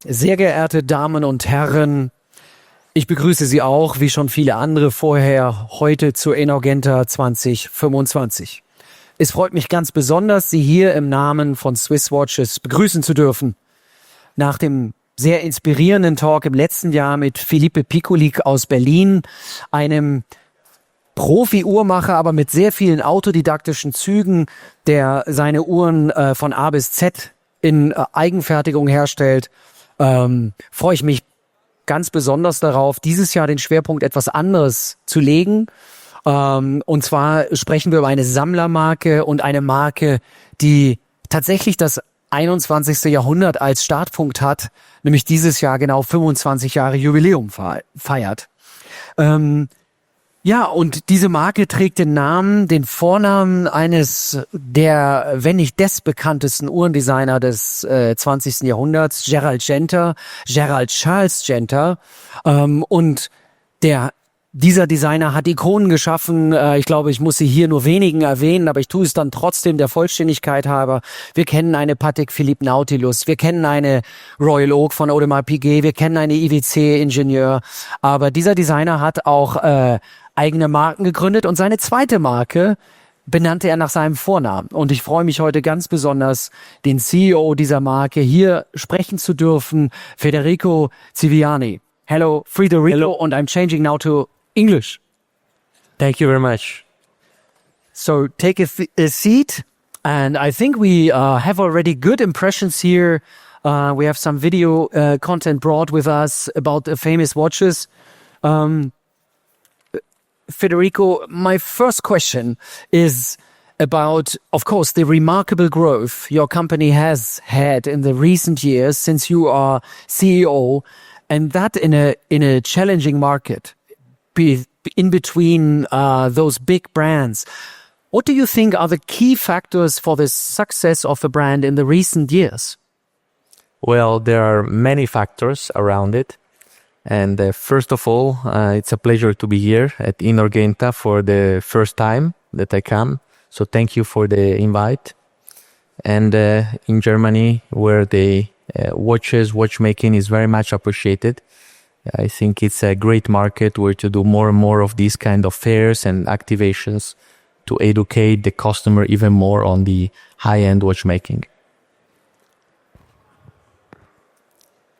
Sehr geehrte Damen und Herren, ich begrüße Sie auch, wie schon viele andere vorher, heute zur INHORGENTA 2025. Es freut mich ganz besonders, Sie hier im Namen von Swisswatches begrüßen zu dürfen. Nach dem sehr inspirierenden Talk im letzten Jahr mit Philippe Piccoli aus Berlin, einem Profi-Uhrmacher, aber mit sehr vielen autodidaktischen Zügen, der seine Uhren von A bis Z in Eigenfertigung herstellt, freue ich mich ganz besonders darauf, dieses Jahr den Schwerpunkt etwas anderes zu legen. Und zwar sprechen wir über eine Sammlermarke und eine Marke, die tatsächlich das 21. Jahrhundert als Startpunkt hat, nämlich dieses Jahr genau 25 Jahre Jubiläum feiert. Ja, und diese Marke trägt den Vornamen eines der, wenn nicht des bekanntesten Uhrendesigner des 20. Jahrhunderts, Gerald Charles Genta. Und dieser Designer hat Ikonen geschaffen. Ich glaube, ich muss sie hier nur wenigen erwähnen, aber ich tue es dann trotzdem der Vollständigkeit halber. Wir kennen eine Patek Philippe Nautilus, wir kennen eine Royal Oak von Audemars Piguet, wir kennen eine IWC Ingenieur. Aber dieser Designer hat auch eigene Marken gegründet und seine zweite Marke benannte er nach seinem Vornamen. Und ich freue mich heute ganz besonders, den CEO dieser Marke hier sprechen zu dürfen, Federico Ziviani. Hello, Federico, hello. And I'm changing now to English. Thank you very much. So take a seat, and I think we have already good impressions here. We have some video content brought with us about the famous watches. Federico, my first question is about, of course, the remarkable growth your company has had in the recent years since you are CEO, and that in a challenging market, in between those big brands. What do you think are the key factors for the success of the brand in the recent years? Well, there are many factors around it. And first of all, it's a pleasure to be here at INHORGENTA for the first time that I come. So thank you for the invite. And in Germany, where the watchmaking is very much appreciated, I think it's a great market where to do more and more of these kind of fairs and activations to educate the customer even more on the high-end watchmaking.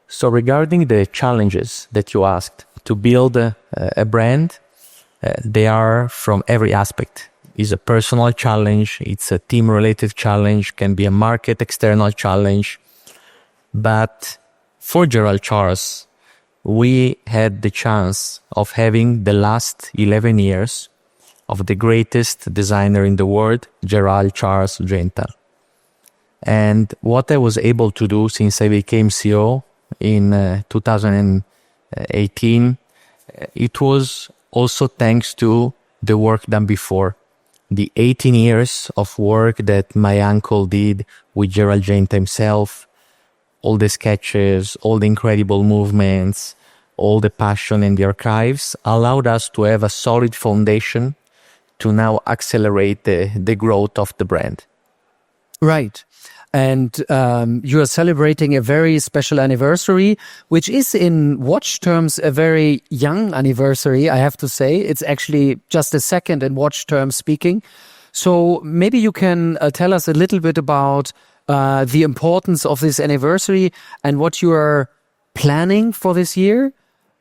So regarding the challenges that you asked to build a brand, they are from every aspect. It's a personal challenge, it's a team-related challenge, can be a market external challenge. But for Gerald Charles, we had the chance of having the last 11 years of the greatest designer in the world, Gerald Charles Genta. And what I was able to do since I became CEO in 2018, it was also thanks to the work done before. The 18 years of work that my uncle did with Gerald Genta himself, all the sketches, all the incredible movements, all the passion in the archives allowed us to have a solid foundation to now accelerate the growth of the brand. Right. And you are celebrating a very special anniversary, which is in watch terms a very young anniversary, I have to say. It's actually just a second in watch terms speaking. So maybe you can tell us a little bit about the importance of this anniversary and what you are planning for this year.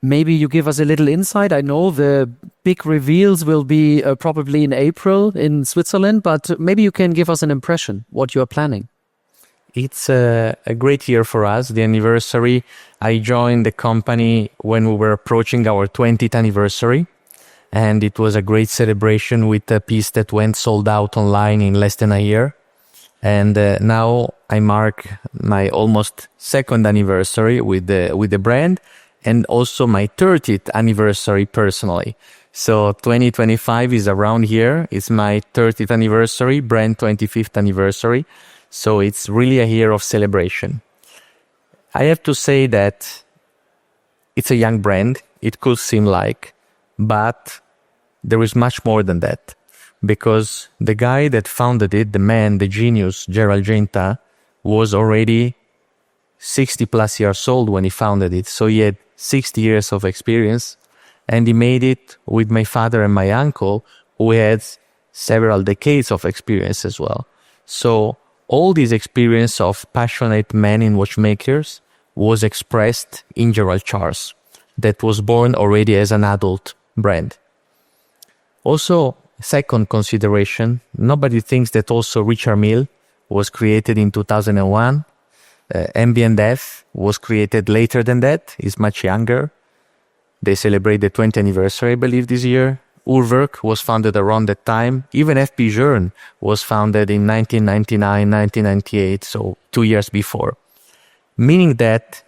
Maybe you give us a little insight. I know the big reveals will be probably in April in Switzerland, but maybe you can give us an impression what you are planning. It's a great year for us, the anniversary. I joined the company when we were approaching our 20th anniversary, and it was a great celebration with a piece that went sold out online in less than a year. And now I mark my almost second anniversary with the brand, and also my 30th anniversary personally. So 2025 is around here. It's my 30th anniversary, brand 25th anniversary. So it's really a year of celebration. I have to say that it's a young brand. It could seem like, but there is much more than that. Because the guy that founded it, the man, the genius, Gerald Genta, was already 60 plus years old when he founded it. So he had 60 years of experience, and he made it with my father and my uncle, who had several decades of experience as well. So all this experience of passionate men in watchmakers was expressed in Gerald Charles, that was born already as an adult brand. Also, second consideration, nobody thinks that also Richard Mille was created in 2001. Ambient F was created later than that, is much younger. They celebrate the 20th anniversary, I believe, this year. Uhrwerk was founded around that time. Even F.P. Joern was founded in 1999, 1998, so 2 years before. Meaning that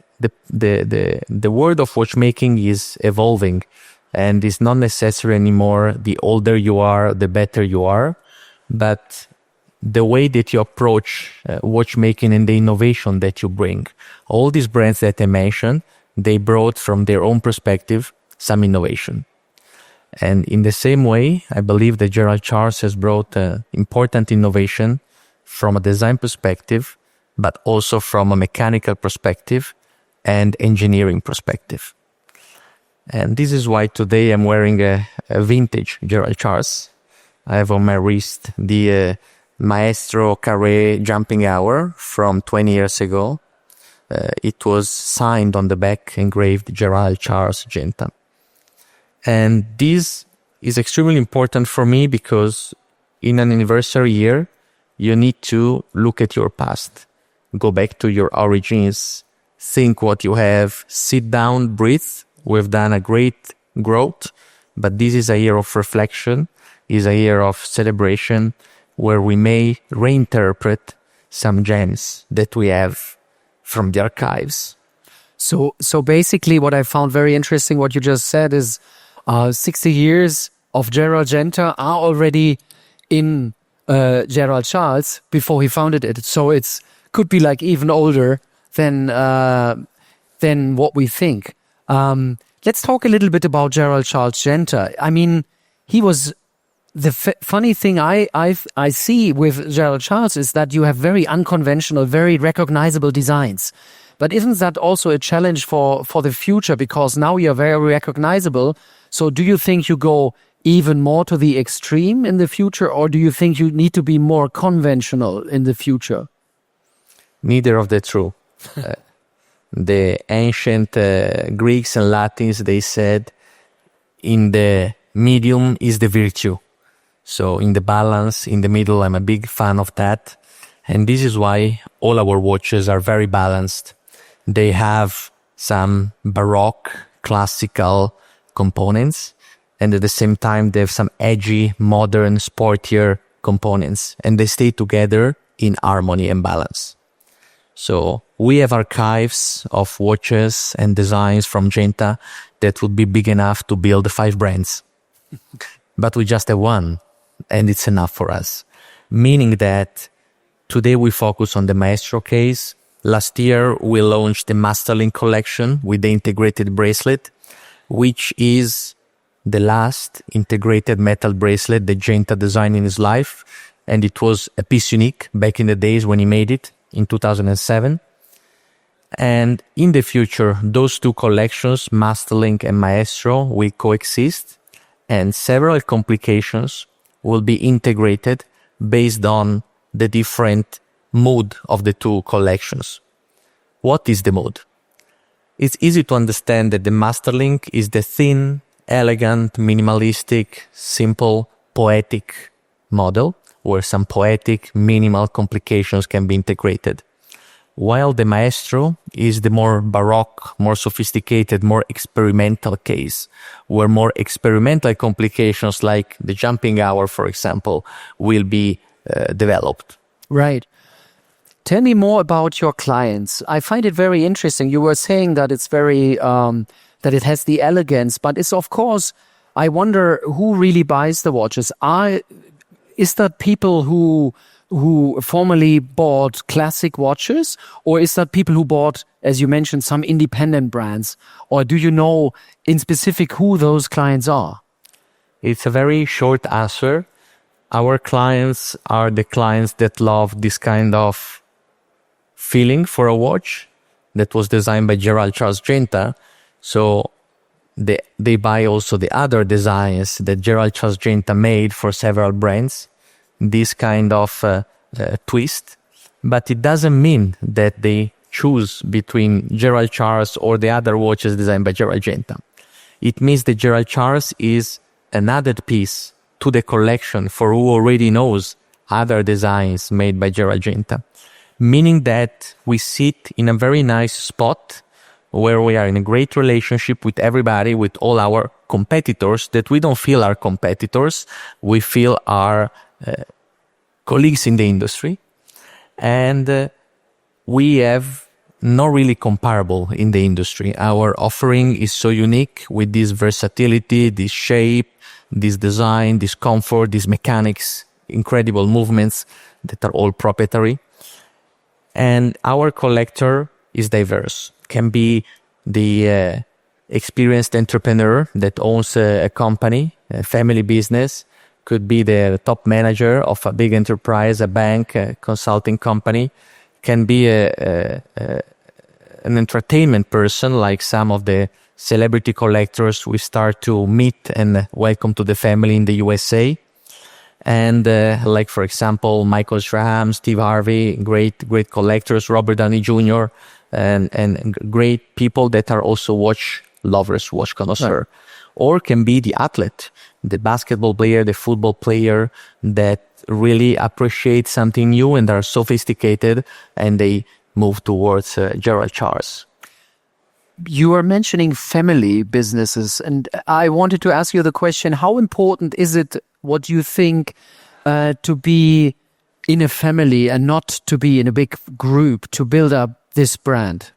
the world of watchmaking is evolving, and it's not necessary anymore the older you are, the better you are, but the way that you approach watchmaking and the innovation that you bring. All these brands that I mentioned, they brought from their own perspective some innovation. And in the same way, I believe that Gerald Charles has brought important innovation from a design perspective, but also from a mechanical perspective and engineering perspective. And this is why today I'm wearing a vintage Gerald Charles. I have on my wrist the Maestro Carré jumping hour from 20 years ago. It was signed on the back, engraved Gerald Charles Genta. And this is extremely important for me because in an anniversary year, you need to look at your past, go back to your origins, think what you have, sit down, breathe. We've done a great growth, but this is a year of reflection, is a year of celebration where we may reinterpret some gems that we have from the archives. So basically what I found very interesting, what you just said is 60 years of Gerald Genta are already in Gerald Charles before he founded it. So it's could be like even older than what we think. Let's talk a little bit about Gerald Charles Genta. I mean, he was the funny thing I see with Gerald Charles is that you have very unconventional, very recognizable designs. But isn't that also a challenge for the future? Because now you're very recognizable. So do you think you go even more to the extreme in the future, or do you think you need to be more conventional in the future? Neither of the true. The ancient Greeks and Latins, they said, in the medium is the virtue. So in the balance, in the middle, I'm a big fan of that. And this is why all our watches are very balanced. They have some Baroque, classical components, and at the same time, they have some edgy, modern, sportier components, and they stay together in harmony and balance. So we have archives of watches and designs from Genta that would be big enough to build 5 brands. But we just have one, and it's enough for us. Meaning that today we focus on the Maestro case. Last year, we launched the Masterlink collection with the integrated bracelet, which is the last integrated metal bracelet that Genta designed in his life. And it was a piece unique back in the days when he made it in 2007. And in the future, those two collections, Masterlink and Maestro, will coexist, and several complications will be integrated based on the different mood of the two collections. What is the mood? It's easy to understand that the Masterlink is the thin, elegant, minimalistic, simple, poetic model where some poetic, minimal complications can be integrated. While the Maestro is the more Baroque, more sophisticated, more experimental case, where more experimental complications like the jumping hour, for example, will be developed. Right. Tell me more about your clients. I find it very interesting. You were saying that it's very, that it has the elegance, but it's of course, I wonder who really buys the watches. Is that people who formerly bought classic watches, or is that people who bought, as you mentioned, some independent brands? Or do you know in specific who those clients are? It's a very short answer. Our clients are the clients that love this kind of feeling for a watch. that was designed by Gerald Charles Genta. So they buy also the other designs that Gerald Charles Genta made for several brands, this kind of twist. But it doesn't mean that they choose between Gerald Charles or the other watches designed by Gerald Genta. It means that Gerald Charles is an added piece to the collection for who already knows other designs made by Gerald Genta, meaning that we sit in a very nice spot where we are in a great relationship with everybody, with all our competitors that we don't feel are competitors, we feel are colleagues in the industry, and we have not really comparable in the industry. Our offering is so unique with this versatility, this shape, this design, this comfort, these mechanics, incredible movements that are all proprietary. And our collector is diverse. Can be the experienced entrepreneur that owns a company, a family business, could be the top manager of a big enterprise, a bank, a consulting company, can be an entertainment person like some of the celebrity collectors we start to meet and welcome to the family in the USA. And like, for example, Michael Strahan, Steve Harvey, great collectors, Robert Downey Jr., and great people that are also watch lovers, watch connoisseur. Right. Or can be the athlete, the basketball player, the football player that really appreciate something new and are sophisticated, and they move towards Gerald Charles. You are mentioning family businesses, and I wanted to ask you the question, how important is it, what you think, to be in a family and not to be in a big group to build up this brand?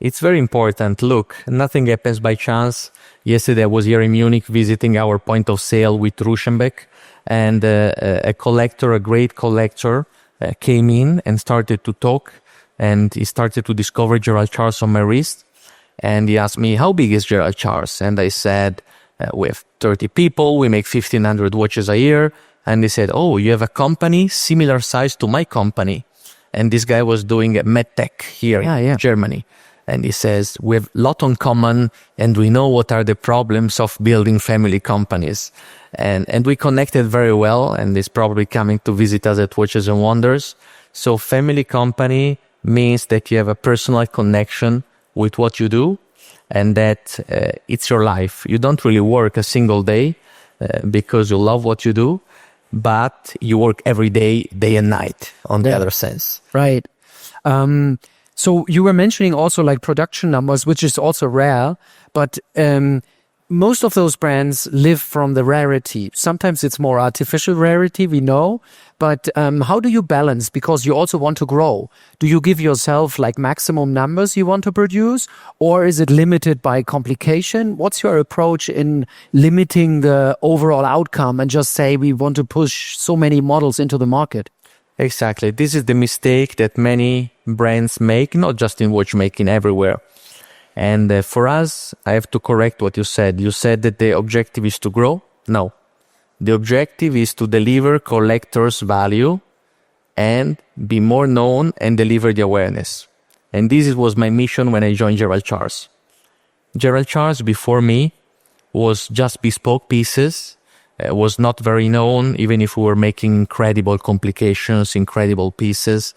It's very important. Look, nothing happens by chance. Yesterday I was here in Munich visiting our point of sale with Ruschenbeck, and a great collector, came in and started to talk, and he started to discover Gerald Charles on my wrist. And he asked me, how big is Gerald Charles? And I said, we have 30 people, we make 1,500 watches a year. And he said, oh, you have a company similar size to my company. And this guy was doing a medtech here in Germany. And he says, we have a lot in common, and we know what are the problems of building family companies. And we connected very well, and he's probably coming to visit us at Watches and Wonders. So family company means that you have a personal connection with what you do, and that it's your life. You don't really work a single day because you love what you do, but you work every day, day and night on the other sense. Right. So you were mentioning also like production numbers, which is also rare, but most of those brands live from the rarity. Sometimes it's more artificial rarity, we know, but how do you balance? Because you also want to grow. Do you give yourself like maximum numbers you want to produce, or is it limited by complication? What's your approach in limiting the overall outcome and just say we want to push so many models into the market? Exactly. This is the mistake that many brands make, not just in watchmaking, everywhere. And for us, I have to correct what you said. You said that the objective is to grow. No. The objective is to deliver collectors' value and be more known and deliver the awareness. And this was my mission when I joined Gerald Charles. Gerald Charles, before me, was just bespoke pieces, was not very known, even if we were making incredible complications, incredible pieces.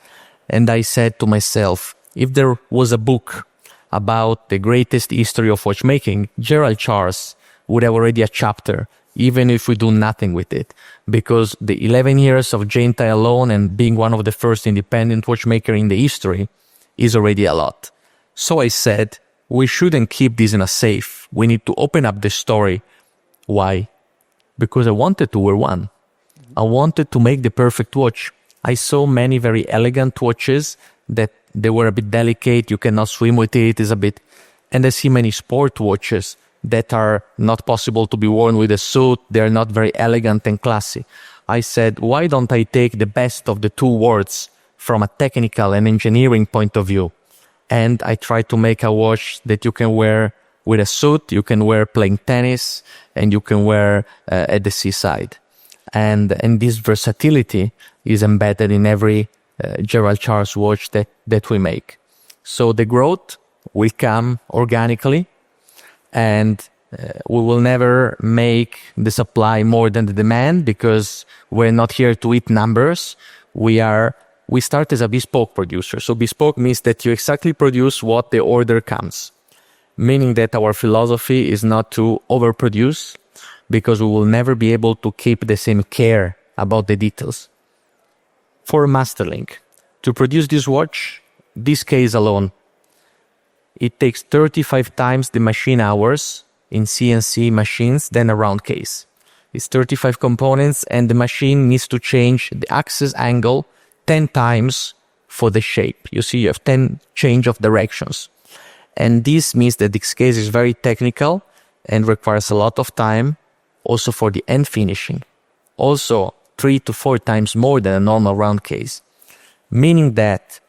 And I said to myself, if there was a book about the greatest history of watchmaking, Gerald Charles would have already a chapter, even if we do nothing with it, because the 11 years of Genta alone and being one of the first independent watchmaker in the history is already a lot. So I said, we shouldn't keep this in a safe. We need to open up the story. Why? Because I wanted to wear one. I wanted to make the perfect watch. I saw many very elegant watches that they were a bit delicate, you cannot swim with it, is a bit... And I see many sport watches that are not possible to be worn with a suit, they're not very elegant and classy. I said, why don't I take the best of the two worlds from a technical and engineering point of view? And I try to make a watch that you can wear with a suit, you can wear playing tennis, and you can wear at the seaside. And this versatility is embedded in every Gerald Charles watch that we make. So the growth will come organically, and we will never make the supply more than the demand, because we're not here to eat numbers. We start as a bespoke producer. So bespoke means that you exactly produce what the order comes, meaning that our philosophy is not to overproduce, because we will never be able to keep the same care about the details. For mastering, to produce this watch, this case alone, it takes 35 times the machine hours in CNC machines than a round case. It's 35 components, and the machine needs to change the axis angle 10 times for the shape. You see, you have 10 change of directions. And this means that this case is very technical and requires a lot of time also for the end finishing. Also 3 to 4 times more than a normal round case. Meaning that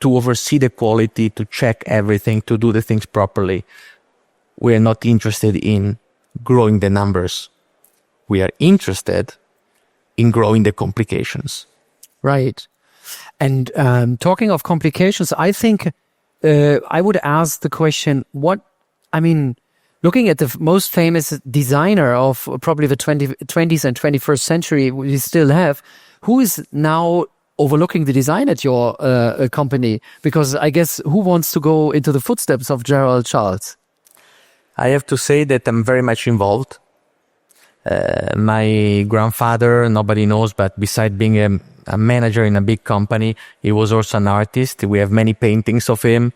to oversee the quality, to check everything, to do the things properly, we are not interested in growing the numbers. We are interested in growing the complications. Right. And talking of complications, I think I would ask the question, looking at the most famous designer of probably the 20th and 21st century we still have, who is now overlooking the design at your company? Because I guess who wants to go into the footsteps of Gerald Charles? I have to say that I'm very much involved. My grandfather, nobody knows, but besides being a manager in a big company, he was also an artist. We have many paintings of him.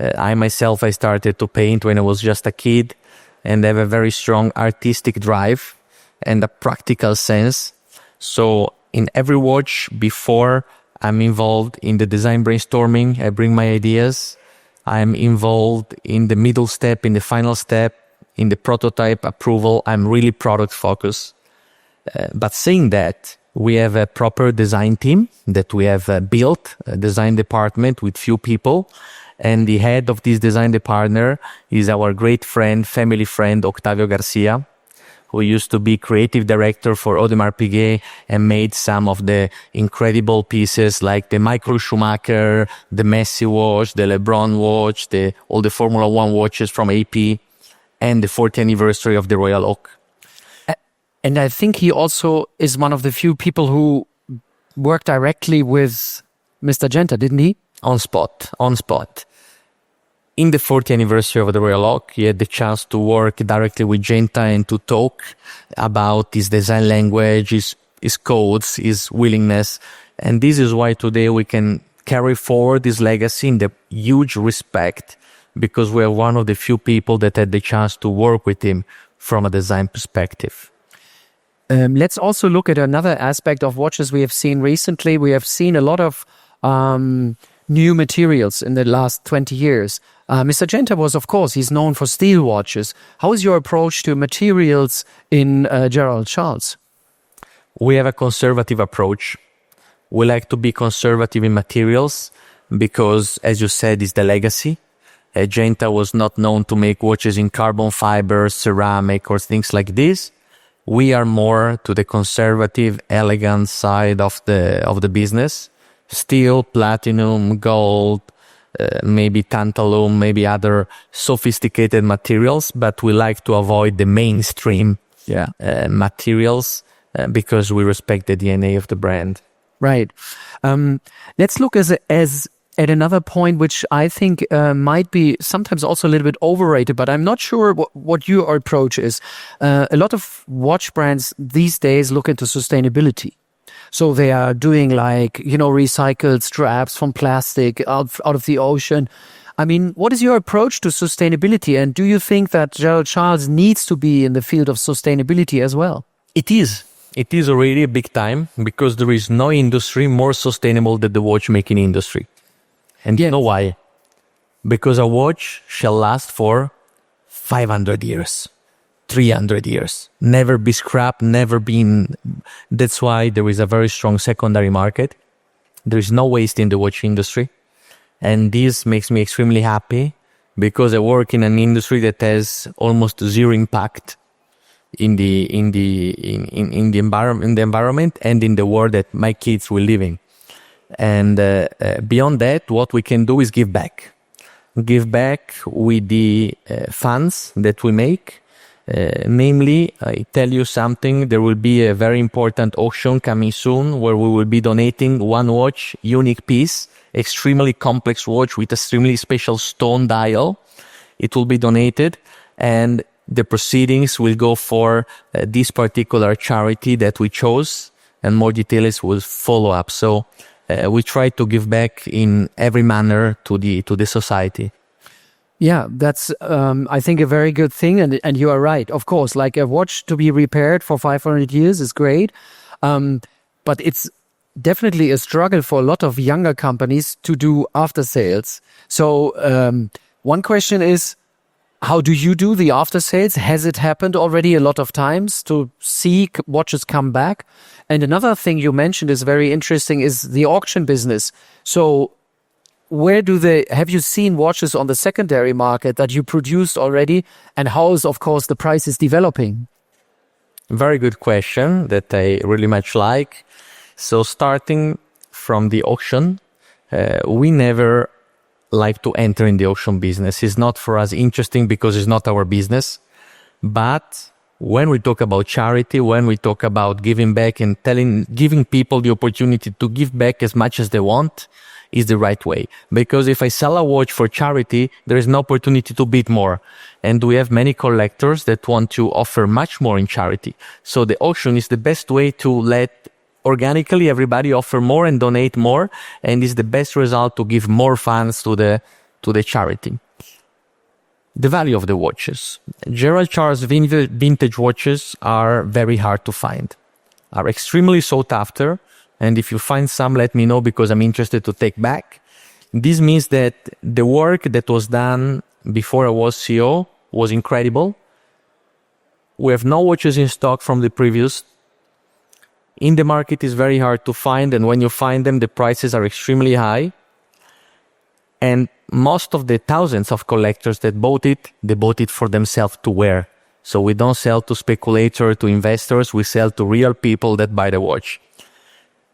I myself started to paint when I was just a kid, and I have a very strong artistic drive and a practical sense. So in every watch, before I'm involved in the design brainstorming, I bring my ideas. I'm involved in the middle step, in the final step, in the prototype approval. I'm really product focused. But saying that, we have a proper design team that we have built, a design department with few people. And the head of this design department is our great friend, family friend, Octavio Garcia, who used to be creative director for Audemars Piguet and made some of the incredible pieces like the Michael Schumacher, the Messi watch, the LeBron watch, all the Formula One watches from AP, and the 40th anniversary of the Royal Oak. And I think he also is one of the few people who worked directly with Mr. Genta, didn't he? On spot. In the 40th anniversary of the Royal Oak, he had the chance to work directly with Genta and to talk about his design language, his codes, his willingness. And this is why today we can carry forward this legacy in the huge respect, because we are one of the few people that had the chance to work with him from a design perspective. Let's also look at another aspect of watches we have seen recently. We have seen a lot of new materials in the last 20 years. Mr. Genta was, of course, he's known for steel watches. How is your approach to materials in Gerald Charles? We have a conservative approach. We like to be conservative in materials because, as you said, it's the legacy. Genta was not known to make watches in carbon fiber, ceramic, or things like this. We are more to the conservative, elegant side of the business. Steel, platinum, gold, maybe tantalum, maybe other sophisticated materials, but we like to avoid the mainstream materials because we respect the DNA of the brand. Right. Let's look at another point, which I think might be sometimes also a little bit overrated, but I'm not sure what your approach is. A lot of watch brands these days look into sustainability. So they are doing recycled straps from plastic out of the ocean. I mean, what is your approach to sustainability? And do you think that Gerald Charles needs to be in the field of sustainability as well? It is. It is already a big time because there is no industry more sustainable than the watchmaking industry. And you know why? Because a watch shall last for 500 years, 300 years, never be scrapped, never been. That's why there is a very strong secondary market. There is no waste in the watch industry. And this makes me extremely happy because I work in an industry that has almost zero impact in the environment and in the world that my kids will live in. And beyond that, what we can do is give back. give back with the funds that we make. Namely, I tell you something, there will be a very important auction coming soon where we will be donating one watch, unique piece, extremely complex watch with extremely special stone dial. It will be donated, and the proceedings will go for this particular charity that we chose, and more details will follow up. So we try to give back in every manner to the society. Yeah, that's, I think, a very good thing. And you are right. Of course, like a watch to be repaired for 500 years is great. But it's definitely a struggle for a lot of younger companies to do after sales. So one question is, how do you do the after sales? Has it happened already a lot of times to see watches come back? And another thing you mentioned is very interesting is the auction business. So have you seen watches on the secondary market that you produced already? And how is, of course, the prices developing? Very good question that I really much like. So starting from the auction, we never like to enter in the auction business. It's not for us interesting because it's not our business. But when we talk about charity, when we talk about giving back and giving people the opportunity to give back as much as they want, is the right way. Because if I sell a watch for charity, there is no opportunity to bid more. And we have many collectors that want to offer much more in charity. So the auction is the best way to let organically everybody offer more and donate more, and is the best result to give more funds to the charity. The value of the watches. Gerald Charles vintage watches are very hard to find, are extremely sought after. And if you find some, let me know, because I'm interested to take back. This means that the work that was done before I was CEO was incredible. We have no watches in stock from the previous. In the market, is very hard to find, and when you find them, the prices are extremely high. And most of the thousands of collectors that bought it, they bought it for themselves to wear. So we don't sell to speculators, to investors, we sell to real people that buy the watch.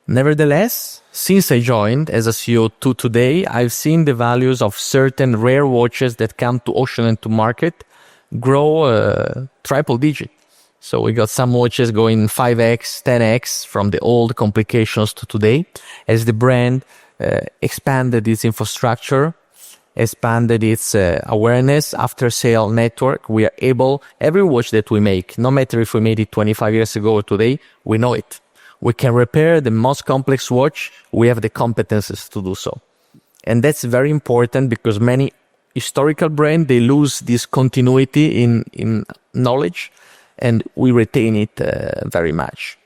Nevertheless, since I joined as a CEO to today, I've seen the values of certain rare watches that come to auction and to market grow triple digit. So we got some watches going 5x, 10x from the old complications to today, as the brand expanded its infrastructure, expanded its awareness, after-sale network. We are able, every watch that we make, no matter if we made it 25 years ago or today, we know it. We can repair the most complex watch. We have the competences to do so. And that's very important because many historical brands, they lose this continuity in knowledge, and we retain it very much.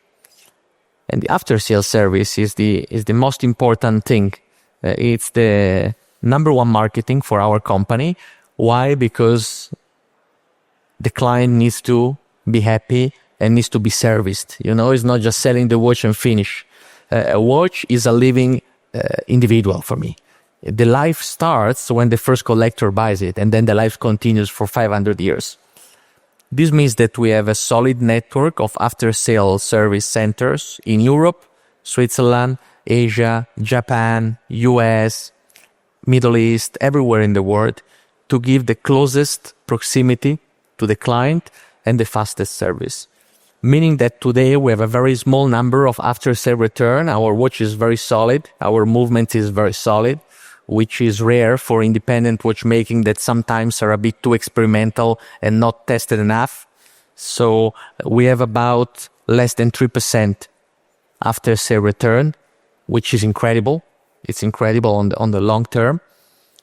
And the after-sale service is the most important thing. It's the number one marketing for our company. Why? Because the client needs to be happy and needs to be serviced. You know, it's not just selling the watch and finish. A watch is a living individual for me. The life starts when the first collector buys it, and then the life continues for 500 years. This means that we have a solid network of after-sale service centers in Europe, Switzerland, Asia, Japan, US, Middle East, everywhere in the world, to give the closest proximity to the client and the fastest service. Meaning that today we have a very small number of after-sale return. Our watch is very solid. Our movement is very solid, which is rare for independent watchmaking that sometimes are a bit too experimental and not tested enough. So we have about less than 3% after-sale return, which is incredible. It's incredible on the long term.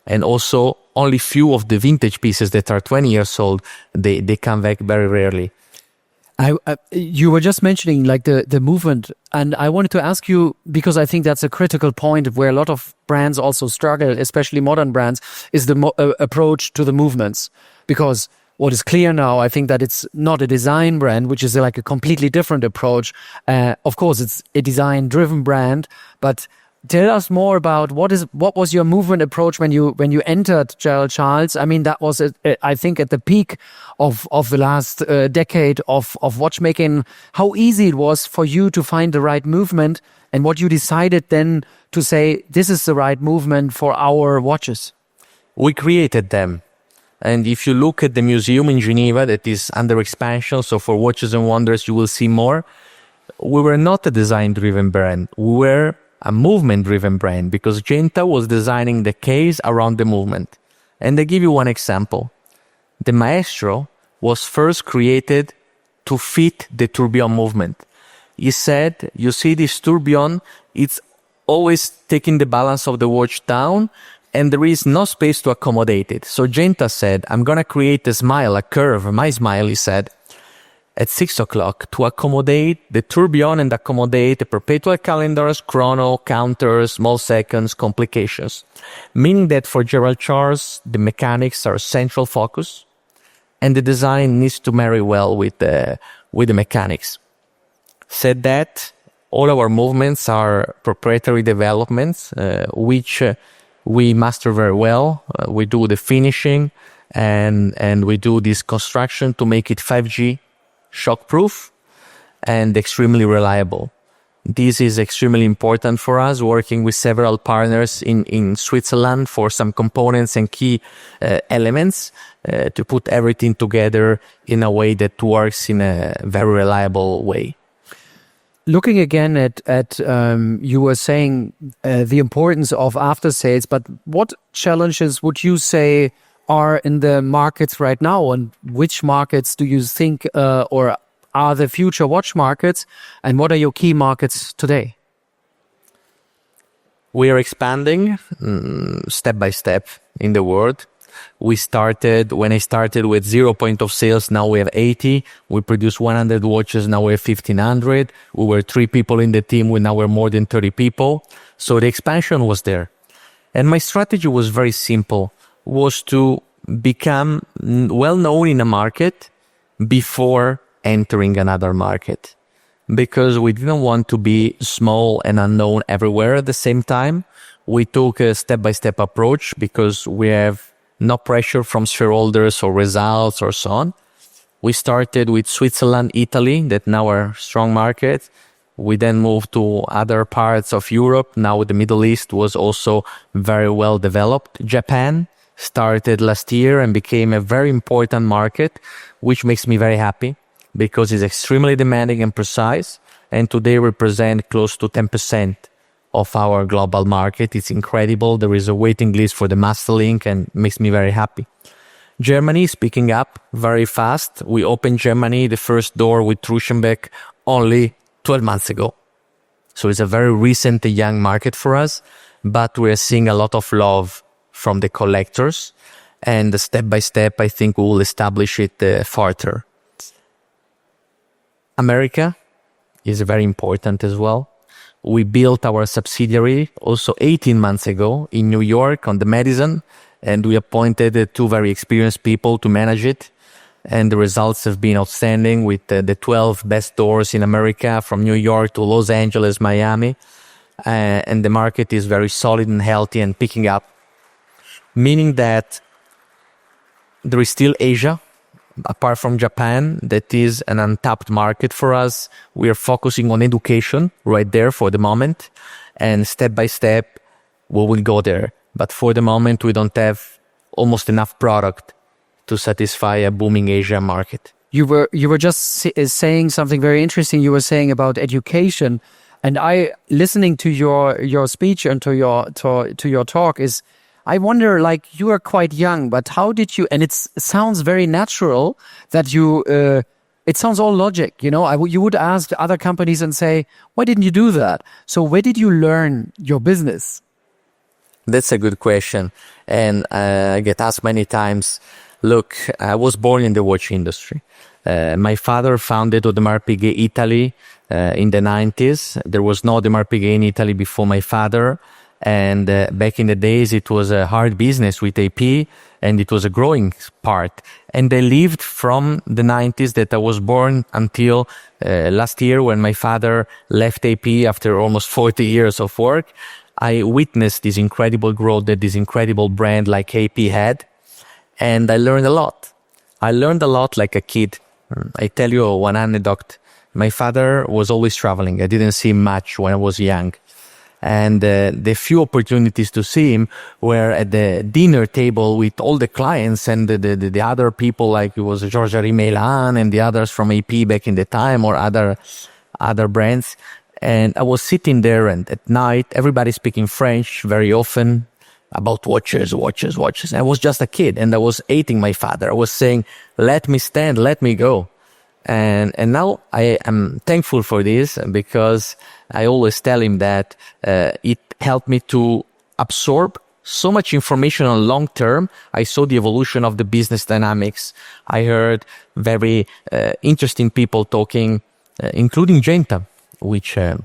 And also only few of the vintage pieces that are 20 years old, they come back very rarely. You were just mentioning like the movement, and I wanted to ask you, because I think that's a critical point where a lot of brands also struggle, especially modern brands, is the approach to the movements. Because what is clear now, I think that it's not a design brand, which is like a completely different approach. Of course, it's a design-driven brand, but tell us more about what was your movement approach when you entered Gerald Charles. I mean, that was I think at the peak of the last decade of watchmaking. How easy it was for you to find the right movement, and what you decided then to say this is the right movement for our watches. We created them. And if you look at the museum in Geneva that is under expansion, so for Watches and Wonders, you will see more. We were not a design-driven brand. We were a movement-driven brand because Genta was designing the case around the movement. And I give you one example. The Maestro was first created to fit the tourbillon movement. He said, you see this tourbillon, it's always taking the balance of the watch down, and there is no space to accommodate it. So Genta said, I'm going to create a smile, a curve, my smile, he said, at 6 o'clock to accommodate the tourbillon and accommodate the perpetual calendars, chrono, counters, small seconds, complications. Meaning that for Gerald Charles, the mechanics are central focus, and the design needs to marry well with the mechanics. Said that, all our movements are proprietary developments, which we master very well. We do the finishing and we do this construction to make it 5G shockproof and extremely reliable. This is extremely important for us, working with several partners in Switzerland for some components and key elements to put everything together in a way that works in a very reliable way. Looking again at you were saying the importance of after sales, but what challenges would you say are in the markets right now, and which markets do you think or are the future watch markets, and what are your key markets today? We are expanding step by step in the world. When I started with 0 point of sales, now we have 80. We produce 100 watches, now we have 1,500. We were 3 people in the team, now we're more than 30 people. So the expansion was there. And my strategy was very simple, was to become well known in a market before entering another market. Because we didn't want to be small and unknown everywhere at the same time. We took a step-by-step approach because we have no pressure from shareholders or results or so on. We started with Switzerland, Italy, that now are strong markets. We then moved to other parts of Europe. Now the Middle East was also very well developed. Japan started last year and became a very important market, which makes me very happy because it's extremely demanding and precise. And today represent close to 10% of our global market. It's incredible. There is a waiting list for the Master Link and makes me very happy. Germany is picking up very fast. We opened Germany, the first door with Trauschenbeck only 12 months ago. So it's a very recent young market for us, but we're seeing a lot of love from the collectors, and step by step, I think we will establish it further. America is very important as well. We built our subsidiary also 18 months ago in New York on the Madison, and we appointed 2 very experienced people to manage it. And the results have been outstanding with the 12 best stores in America, from New York to Los Angeles, Miami. And the market is very solid and healthy and picking up, meaning that there is still Asia, apart from Japan, that is an untapped market for us. We are focusing on education right there for the moment, and step by step we will go there. But for the moment, we don't have almost enough product to satisfy a booming Asia market. You were just saying something very interesting. You were saying about education, and listening to your speech and to your talk is, I wonder, like, you are quite young, but how did you, and it sounds very natural that you, it sounds all logic, you would ask other companies and say, why didn't you do that? So where did you learn your business? That's a good question. And I get asked many times, look, I was born in the watch industry. My father founded Audemars Piguet Italy in the 90s. There was no Audemars Piguet in Italy before my father. And back in the days, it was a hard business with AP, and it was a growing part. And I lived from the 90s that I was born until last year when my father left AP after almost 40 years of work. I witnessed this incredible growth that this incredible brand like AP had. And I learned a lot. I learned a lot like a kid. I tell you one anecdote. My father was always traveling. I didn't see him much when I was young. And the few opportunities to see him were at the dinner table with all the clients and the other people, like it was Georges Milan and the others from AP back in the time, or other brands. And I was sitting there, and at night, everybody speaking French very often about watches. I was just a kid, and I was hating my father. I was saying, let me stand, let me go. And now I am thankful for this, because I always tell him that it helped me to absorb so much information on long term. I saw the evolution of the business dynamics. I heard very interesting people talking, including Genta, which I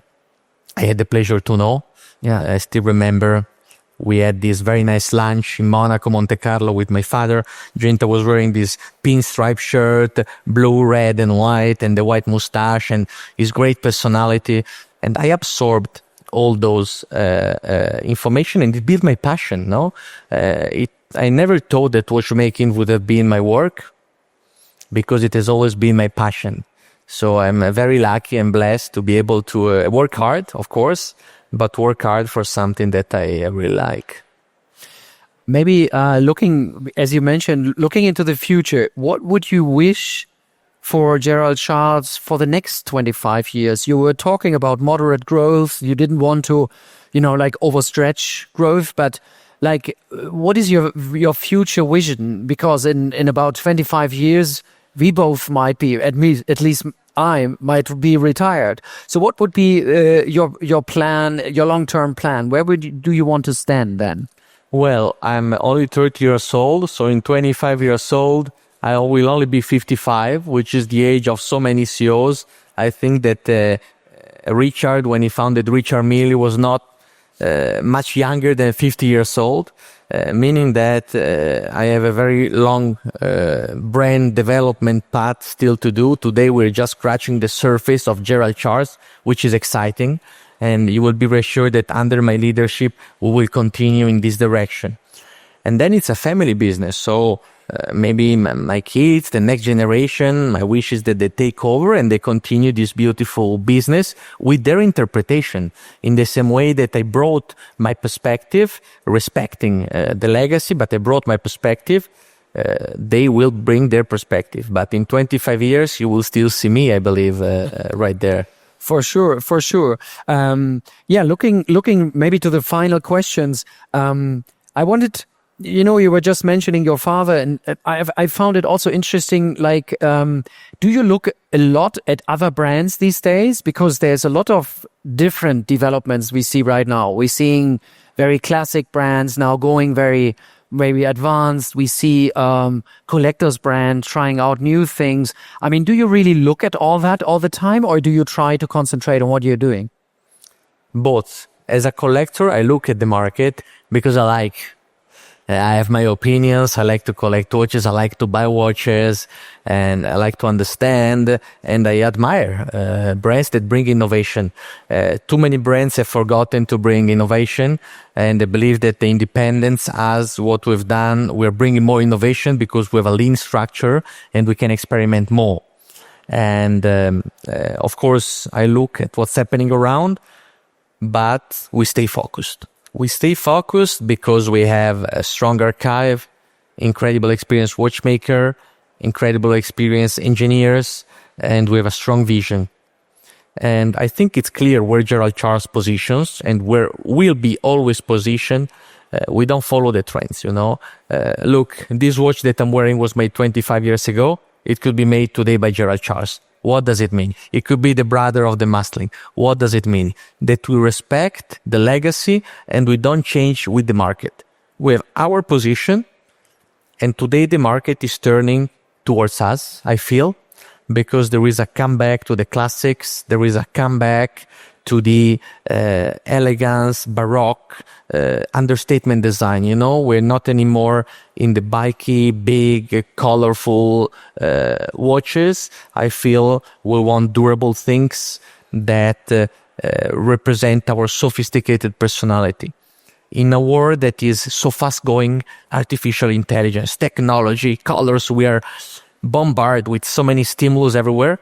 had the pleasure to know. Yeah, I still remember we had this very nice lunch in Monaco, Monte Carlo with my father. Genta was wearing this pinstripe shirt, blue, red, and white, and the white mustache, and his great personality. And I absorbed all those information, and it built my passion. No, I never thought that watchmaking would have been my work, because it has always been my passion. So I'm very lucky and blessed to be able to work hard, of course, but work hard for something that I really like. Maybe looking, as you mentioned, looking into the future, what would you wish for Gerald Charles for the next 25 years? You were talking about moderate growth. You didn't want to, like overstretch growth, but like, what is your future vision? Because in about 25 years, we both might be, at least I might be retired. So what would be your plan, your long-term plan? Where do you want to stand then? Well, I'm only 30 years old, so in 25 years old, I will only be 55, which is the age of so many CEOs. I think that Richard, when he founded Richard Mille, was not much younger than 50 years old. Meaning that I have a very long brand development path still to do. Today we're just scratching the surface of Gerald Charles, which is exciting. And you will be reassured that under my leadership, we will continue in this direction. And then it's a family business. So maybe my kids, the next generation, my wish is that they take over and they continue this beautiful business with their interpretation, in the same way that I brought my perspective, respecting the legacy, but I brought my perspective. They will bring their perspective. But in 25 years, you will still see me, I believe, right there. For sure. Looking maybe to the final questions, I wanted... you were just mentioning your father, and I found it also interesting, like, do you look a lot at other brands these days? Because there's a lot of different developments we see right now. We're seeing very classic brands now going very, very advanced. We see collectors brand trying out new things. I mean, do you really look at all that all the time, or do you try to concentrate on what you're doing? Both. As a collector, I look at the market because I have my opinions. I like to collect watches. I like to buy watches, and I like to understand, and I admire brands that bring innovation. Too many brands have forgotten to bring innovation, and I believe that the independence, as what we've done, we're bringing more innovation because we have a lean structure and we can experiment more. And of course, I look at what's happening around, but we stay focused. We stay focused because we have a strong archive, incredible experienced watchmaker, incredible experienced engineers, and we have a strong vision. And I think it's clear where Gerald Charles positions and where we'll be always positioned. We don't follow the trends, Look, this watch that I'm wearing was made 25 years ago. It could be made today by Gerald Charles. What does it mean? It could be the brother of the Mustang. What does it mean? That we respect the legacy and we don't change with the market. We have our position, and today the market is turning towards us, I feel, because there is a comeback to the classics. There is a comeback to the elegance, baroque, understatement design. We're not anymore in the bikey, big, colorful watches. I feel we want durable things that represent our sophisticated personality. In a world that is so fast-going, artificial intelligence, technology, colors, we are bombarded with so many stimulus everywhere.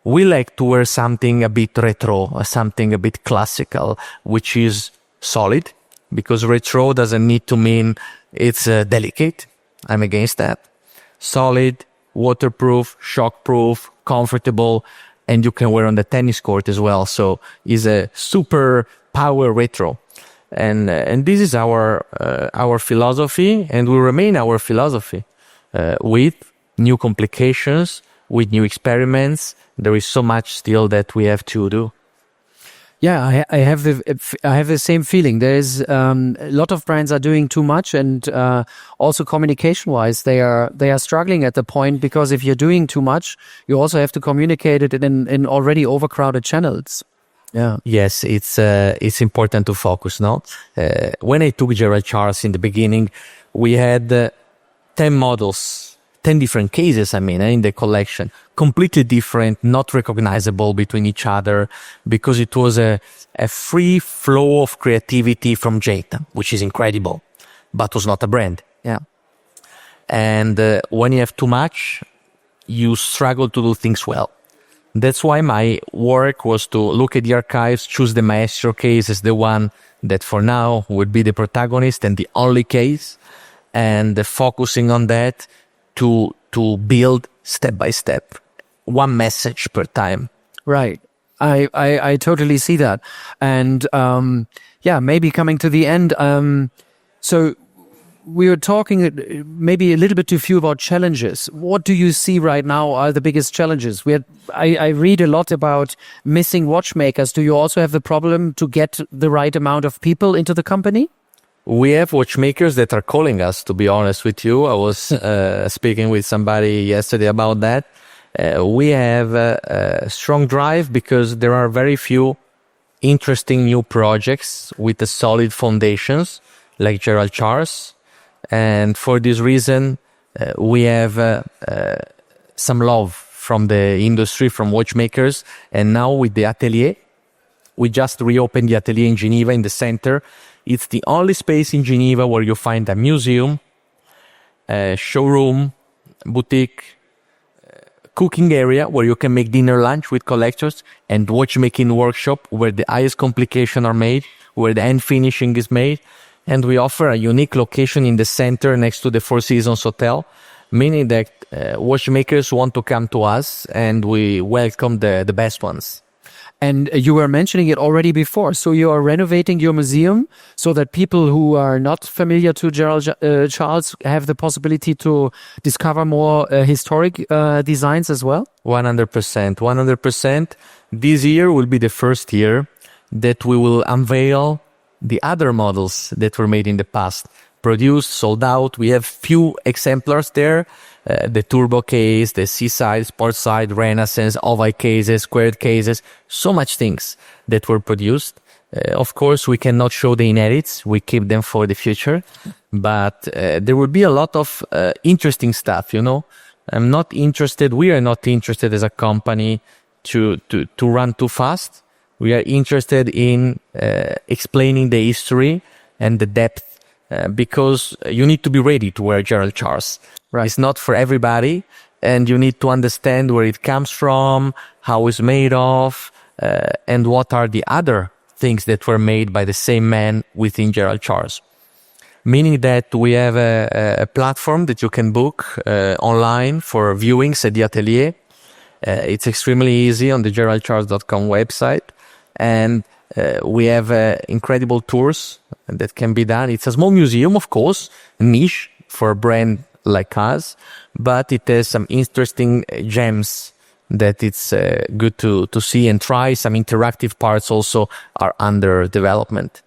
we like to wear something a bit retro, something a bit classical, which is solid, because retro doesn't need to mean it's delicate. I'm against that. Solid, waterproof, shockproof, comfortable, and you can wear on the tennis court as well. So it's a super power retro. And this is our philosophy, and will remain our philosophy, with new complications, with new experiments. There is so much still that we have to do. Yeah, I have the same feeling. There's a lot of brands are doing too much, and also communication-wise, they are struggling at the point, because if you're doing too much, you also have to communicate it in already overcrowded channels. Yeah. Yes, it's important to focus. No, when I took Gerald Charles in the beginning, we had 10 models, 10 different cases. In the collection, completely different, not recognizable between each other, because it was a free flow of creativity from Jeta, which is incredible, but was not a brand. Yeah. And when you have too much, you struggle to do things well. That's why my work was to look at the archives, choose the maestro case as the one that for now would be the protagonist and the only case, and focusing on that to build step by step, one message per time. Right. I totally see that. And maybe coming to the end. So we were talking maybe a little bit too few about challenges. What do you see right now are the biggest challenges? I read a lot about missing watchmakers. Do you also have the problem to get the right amount of people into the company? We have watchmakers that are calling us, to be honest with you. I was speaking with somebody yesterday about that. We have a strong drive because there are very few interesting new projects with the solid foundations like Gerald Charles. And for this reason, we have some love from the industry, from watchmakers. And now with the atelier, we just reopened the atelier in Geneva in the center. It's the only space in Geneva where you find a museum, a showroom, boutique, cooking area where you can make dinner lunch with collectors, and watchmaking workshop where the highest complications are made, where the end finishing is made. And we offer a unique location in the center next to the Four Seasons Hotel, meaning that watchmakers want to come to us, and we welcome the best ones. And you were mentioning it already before. So you are renovating your museum so that people who are not familiar to Gerald Charles have the possibility to discover more historic designs as well? 100%. 100%. This year will be the first year that we will unveil the other models that were made in the past. Produced, sold out. We have few exemplars there. The turbo case, the seaside, sports side, renaissance, oval cases, squared cases, so much things that were produced. Of course, we cannot show the inherits. We keep them for the future. But there will be a lot of interesting stuff, we are not interested as a company to run too fast. We are interested in explaining the history and the depth, because you need to be ready to wear Gerald Charles. Right. It's not for everybody, and you need to understand where it comes from, how it's made of, and what are the other things that were made by the same man within Gerald Charles. Meaning that we have a platform that you can book online for viewings at the atelier. It's extremely easy on the geraldcharles.com website, and we have incredible tours that can be done. It's a small museum, of course, niche for a brand like us, but it has some interesting gems that it's good to see and try. Some interactive parts also are under development.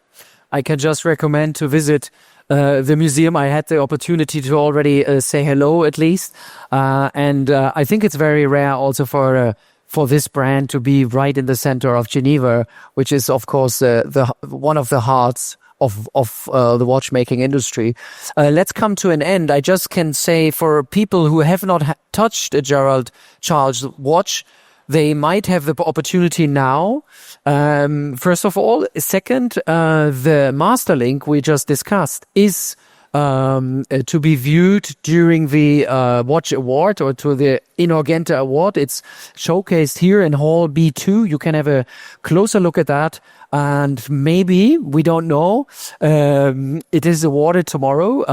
I can just recommend to visit the museum. I had the opportunity to already say hello at least, and I think it's very rare also for this brand to be right in the center of Geneva, which is of course the one of the hearts of the watchmaking industry. Let's come to an end. I just can say for people who have not touched a Gerald Charles watch, they might have the opportunity now. First of all. Second, the master link we just discussed is to be viewed during the Watch Award or to the INHORGENTA Award. It's showcased here in Hall B2. You can have a closer look at that. And maybe, we don't know, it is awarded tomorrow,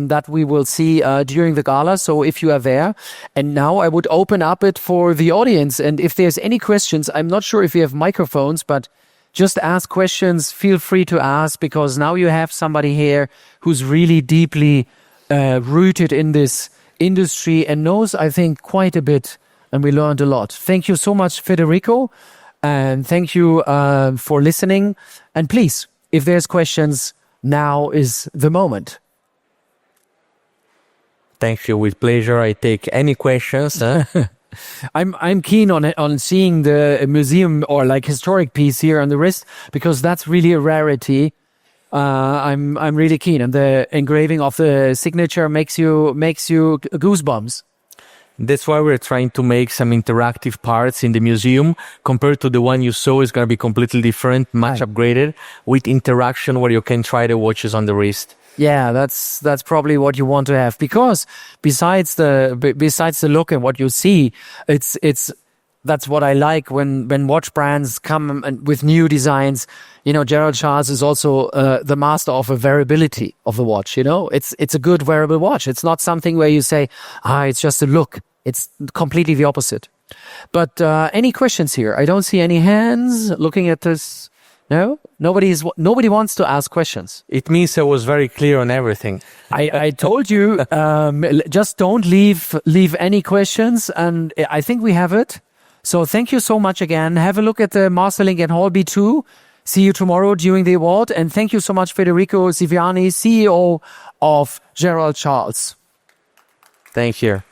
that we will see during the gala. So if you are there, and now I would open up it for the audience. And if there's any questions, I'm not sure if we have microphones, but just ask questions. Feel free to ask, because now you have somebody here who's really deeply rooted in this industry and knows, I think, quite a bit. And we learned a lot. Thank you so much, Federico. And thank you for listening. And please, if there's questions, now is the moment. Thank you. With pleasure. I take any questions. I'm keen on seeing the museum or like historic piece here on the wrist, because that's really a rarity. I'm really keen, and the engraving of the signature makes you goosebumps. That's why we're trying to make some interactive parts in the museum. Compared to the one you saw, is going to be completely different, much upgraded, with interaction where you can try the watches on the wrist. Yeah, that's probably what you want to have, because besides the look and what you see, that's what I like when watch brands come with new designs. You know, Gerald Charles is also the master of a variability of the watch. You know, it's a good wearable watch. It's not something where you say, it's just a look. It's completely the opposite. But any questions here? I don't see any hands looking at this. No, nobody wants to ask questions. It means I was very clear on everything. I told you, just don't leave any questions, and I think we have it. So thank you so much again. Have a look at the Masterlink at Hall B2. See you tomorrow during the award. And thank you so much, Federico Ziviani, CEO of Gerald Charles. Thank you.